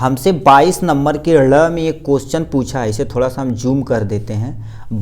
हमसे 22 नंबर के ड़ में एक क्वेश्चन पूछा है। इसे थोड़ा सा हम जूम कर देते हैं।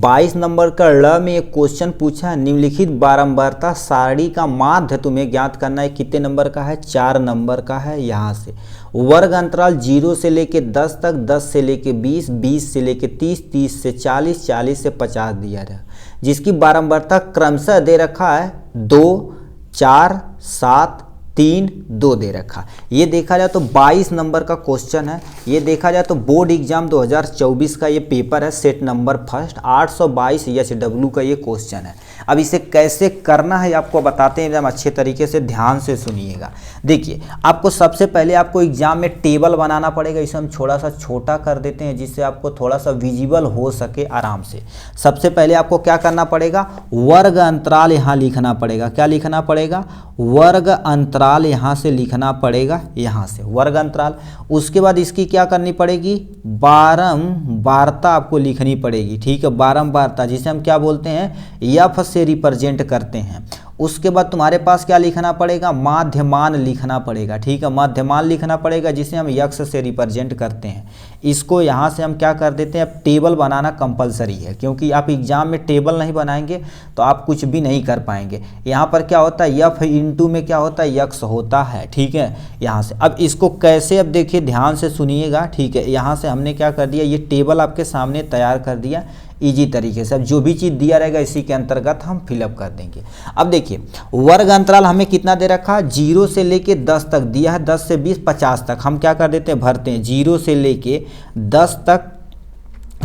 22 नंबर का ड़ में एक क्वेश्चन पूछा है, निम्नलिखित बारंबारता सारणी का माध्य तुम्हें ज्ञात करना है। कितने नंबर का है? 4 नंबर का है। यहाँ से वर्ग अंतराल 0 से लेके 10 तक, 10 से लेके 20, 20 से लेके 30, 30 से 40, 40 से 50 दिया रहा, जिसकी बारंबारता क्रमशः दे रखा है 2, 4, 7, 3, 2 दे रखा। ये देखा जाए तो 22 नंबर का क्वेश्चन है। ये देखा जाए तो बोर्ड एग्जाम 2024 का ये पेपर है, सेट नंबर फर्स्ट 822 HW का ये क्वेश्चन है। अब इसे कैसे करना है आपको बताते हैं, एकदम अच्छे तरीके से ध्यान से सुनिएगा। देखिए, आपको सबसे पहले आपको एग्जाम में टेबल बनाना पड़ेगा। इसे हम थोड़ा सा छोटा कर देते हैं जिससे आपको थोड़ा सा विजिबल हो सके आराम से। सबसे पहले आपको क्या करना पड़ेगा? वर्ग अंतराल यहाँ लिखना पड़ेगा। क्या लिखना पड़ेगा? वर्ग अंतराल यहाँ से लिखना पड़ेगा, यहाँ से वर्ग अंतराल। उसके बाद इसकी क्या करनी पड़ेगी? बारंबारता आपको लिखनी पड़ेगी। ठीक है, बारंबारता जिसे हम क्या बोलते हैं? एफ से रिप्रेजेंट करते हैं। उसके बाद तुम्हारे पास क्या लिखना पड़ेगा? माध्यमान लिखना पड़ेगा। ठीक है, माध्यमान लिखना पड़ेगा जिसे हम यक्ष से रिप्रेजेंट करते हैं। इसको यहाँ से हम क्या कर देते हैं? अब टेबल बनाना कंपलसरी है, क्योंकि आप एग्जाम में टेबल नहीं बनाएंगे तो आप कुछ भी नहीं कर पाएंगे। यहाँ पर क्या होता है? एफ इंटू में क्या होता है? यक्ष होता है। ठीक है, यहाँ से अब इसको कैसे, अब देखिए ध्यान से सुनिएगा। ठीक है, यहाँ से हमने क्या कर दिया? ये टेबल आपके सामने तैयार कर दिया इजी तरीके से। अब जो भी चीज़ दिया रहेगा इसी के अंतर्गत हम फिलअप कर देंगे। अब देखिए, वर्ग अंतराल हमें कितना दे रखा है? 0 से लेके 10 तक दिया है, 10 से 20, 50 तक। हम क्या कर देते हैं? भरते हैं 0 से लेके 10 तक,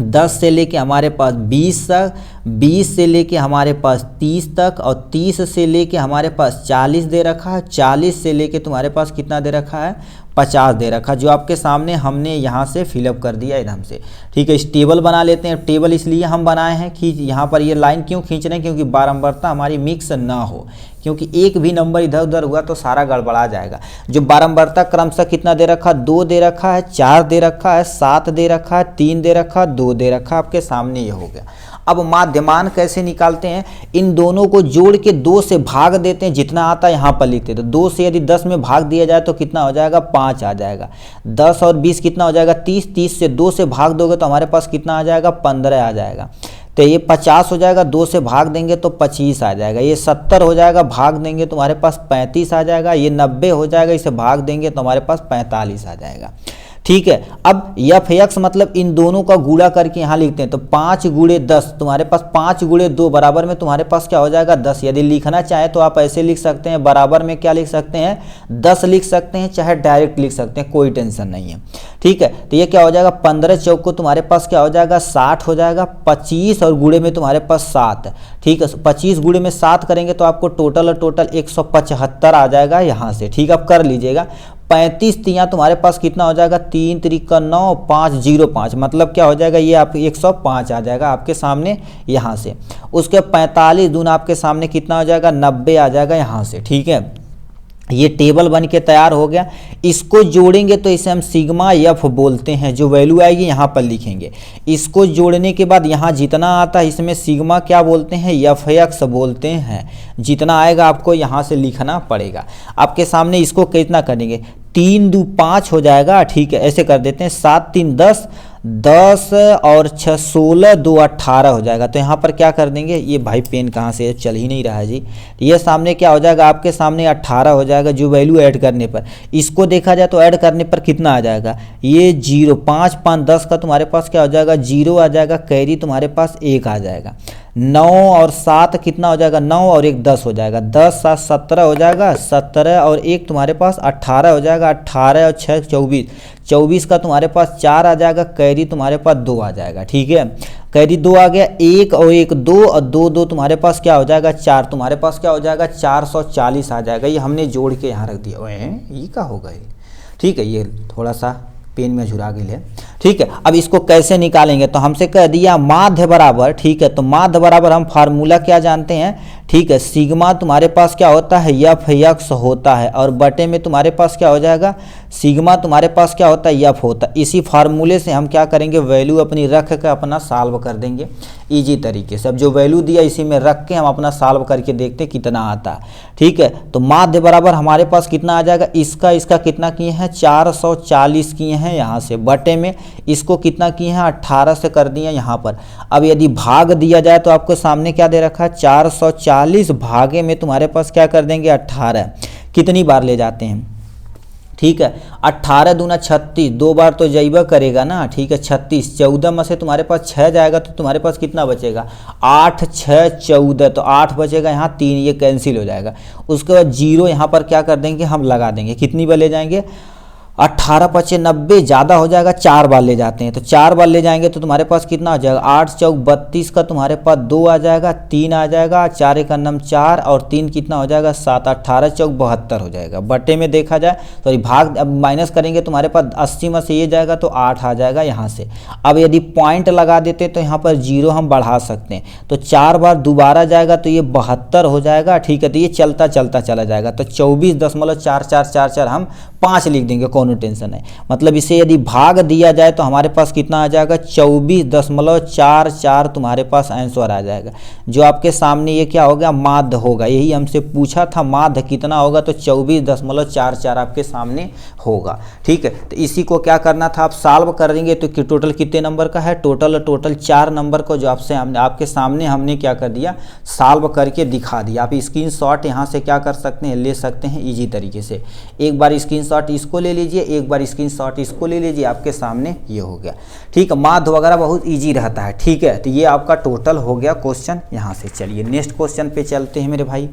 10 से लेके हमारे पास 20 तक, 20 से लेके हमारे पास 30 तक, और 30 से लेके हमारे पास 40 दे रखा है, 40 से लेके तुम्हारे पास कितना दे रखा है? 50 दे रखा, जो आपके सामने हमने यहाँ से फिलअप कर दिया एकदम से। ठीक है, इस टेबल बना लेते हैं। टेबल इसलिए हम बनाए हैं कि यहाँ पर ये लाइन क्यों खींच रहे हैं? क्योंकि बारंबारता हमारी मिक्स ना हो, क्योंकि एक भी नंबर इधर उधर हुआ तो सारा गड़बड़ा जाएगा। जो बारंबारता क्रमशः कितना दे रखा? 2 दे रखा है, 4 दे रखा है, 7 दे रखा है, 3 दे रखा, 2 दे रखा, आपके सामने ये हो गया। अब माध्यमान कैसे निकालते हैं? इन दोनों को जोड़ के 2 से भाग देते हैं, जितना आता है यहाँ पर लिखते हैं। तो 2 से यदि 10 में भाग दिया जाए तो कितना हो जाएगा? 5 आ जाएगा। 10 और 20 कितना हो जाएगा? 30, 30 से 2 से भाग दोगे तो हमारे पास कितना आ जाएगा? 15 आ जाएगा। तो ये 50 हो जाएगा, 2 से भाग देंगे तो 25 आ जाएगा। ये 70 हो जाएगा, भाग देंगे तो हमारे पास 35 आ जाएगा। ये 90 हो जाएगा, इसे भाग देंगे तो हमारे पास 45 आ जाएगा। ठीक है, अब एफ एक्स मतलब इन दोनों का गुणा करके यहाँ लिखते हैं। तो 5 गुणे 10, तुम्हारे पास 5 गुणे 2 बराबर में तुम्हारे पास क्या हो जाएगा? 10। यदि लिखना चाहे तो आप ऐसे लिख सकते हैं, बराबर में क्या लिख सकते हैं? 10 लिख सकते हैं, चाहे डायरेक्ट लिख सकते हैं, कोई टेंशन नहीं है। ठीक है, तो ये क्या हो जाएगा? 15 चौक को तुम्हारे पास क्या हो जाएगा? 60 हो जाएगा। 25 और गुणे में तुम्हारे पास 7। ठीक है, 25 गुणे में 7 करेंगे तो आपको टोटल 175 आ जाएगा यहाँ से। ठीक, आप कर लीजिएगा। 35 तिया तुम्हारे पास कितना हो जाएगा? 3 त्रिका 9, 5 0 5, मतलब क्या हो जाएगा? ये आप 105 आ जाएगा आपके सामने यहाँ से। उसके 45 दूना आपके सामने कितना हो जाएगा? 90 आ जाएगा यहाँ से। ठीक है, ये टेबल बन के तैयार हो गया। इसको जोड़ेंगे तो इसे हम सिग्मा एफ बोलते हैं। जो वैल्यू आएगी यहाँ पर लिखेंगे। इसको जोड़ने के बाद यहाँ जितना आता है इसमें सिग्मा क्या बोलते हैं? एफ एक्स बोलते हैं। जितना आएगा आपको यहाँ से लिखना पड़ेगा। आपके सामने इसको कितना करेंगे? 3 2 5 हो जाएगा। ठीक है, ऐसे कर देते हैं। 7 3 10, 10 और 6 16, 2 18 हो जाएगा। तो यहाँ पर क्या कर देंगे? ये भाई पेन कहाँ से चल ही नहीं रहा है जी। ये सामने क्या हो जाएगा? आपके सामने 18 हो जाएगा, जो वैल्यू ऐड करने पर। इसको देखा जाए तो ऐड करने पर कितना आ जाएगा? ये 0, 5 5 10 का तुम्हारे पास क्या हो जाएगा? 0 आ जाएगा। कैरी तुम्हारे पास 1 आ जाएगा। 9 और 7 कितना हो जाएगा? 9 और 1 10 हो जाएगा। 10 7 17 हो जाएगा। 17 और 1 तुम्हारे पास 18 हो जाएगा। 18 और 6 24, 24 का तुम्हारे पास 4 आ जाएगा। कैरी तुम्हारे पास 2 आ जाएगा। ठीक है, कैरी 2 आ गया। 1 और 1 2 और 2 2 तुम्हारे पास क्या हो जाएगा? 4, तुम्हारे पास क्या हो जाएगा? 440 आ जाएगा। ये हमने जोड़ के यहाँ रख दिया। ये क्या होगा ये? ठीक है, ये थोड़ा सा पेन में झुरा गई है। ठीक है, अब इसको कैसे निकालेंगे? तो हमसे कह दिया माध्य बराबर। ठीक है, तो माध्य बराबर हम फार्मूला क्या जानते हैं? ठीक है, सिग्मा तुम्हारे पास क्या होता है? एफ एक्स होता है, और बटे में तुम्हारे पास क्या हो जाएगा? सिग्मा तुम्हारे पास क्या होता है, एफ होता है। इसी फार्मूले से हम क्या करेंगे, वैल्यू अपनी रख कर अपना सॉल्व कर देंगे इजी तरीके से। अब जो वैल्यू दिया इसी में रख के हम अपना सॉल्व करके देखते कितना आता है। ठीक है, तो माध्य बराबर हमारे पास कितना आ जाएगा, इसका कितना किए हैं 440 किए हैं यहाँ से, बटे में इसको कितना किए हैं 18 से कर दिए यहाँ पर। अब यदि भाग दिया जाए तो आपको सामने क्या दे रखा है 440 भागे में तुम्हारे पास क्या कर देंगे 18, कितनी बार ले जाते हैं। ठीक है, 18 दूना 36, 2 बार तो जाइबा करेगा ना। ठीक है, 36, 14 में से तुम्हारे पास 6 जाएगा तो तुम्हारे पास कितना बचेगा 8, 6, 14, तो 8 बचेगा यहाँ, 3 ये कैंसिल हो जाएगा। उसके बाद 0 यहाँ पर क्या कर देंगे हम लगा देंगे, कितनी बार ले जाएंगे 18 पचे 90, ज़्यादा हो जाएगा 4 बार ले जाते हैं, तो 4 बार ले जाएंगे तो तुम्हारे पास कितना हो जाएगा 8 चौक 32 का तुम्हारे पास 2 आ जाएगा, 3 आ जाएगा, 4 एक नम 4 और 3 कितना हो जाएगा 7, 18 चौक 72 हो जाएगा। बटे में देखा जाए तो भाग अब माइनस करेंगे तुम्हारे पास 80 में से ये जाएगा तो 8 आ जाएगा यहाँ से। अब यदि पॉइंट लगा देते तो यहाँ पर 0 हम बढ़ा सकते हैं, तो 4 बार दोबारा जाएगा तो ये 72 हो जाएगा। ठीक है, तो ये चलता चलता चला जाएगा, तो 24.4444 हम 5 लिख देंगे, कोनो टेंशन है। मतलब इसे यदि भाग दिया जाए तो हमारे पास कितना आ जाएगा 24.44 तुम्हारे पास आंसर आ जाएगा। जो आपके सामने ये क्या हो गया माध्य होगा, यही हमसे पूछा था माध्य कितना होगा, तो 24.44 आपके सामने होगा। ठीक है, तो इसी को क्या करना था आप सॉल्व कर देंगे तो कि टोटल कितने नंबर का है, टोटल 4 नंबर को जो आपके सामने हमने क्या कर दिया सॉल्व करके दिखा दिया। आप स्क्रीनशॉट यहाँ से क्या कर सकते हैं ले सकते हैं इजी तरीके से। एक बार स्क्रीनशॉट इसको ले लीजिए, एक बार स्क्रीनशॉट इसको ले लीजिए, आपके सामने ये हो गया। ठीक है, माध्य वगैरह बहुत इजी रहता है। ठीक है, तो ये आपका टोटल हो गया क्वेश्चन यहाँ से। चलिए नेक्स्ट क्वेश्चन पे चलते हैं मेरे भाई।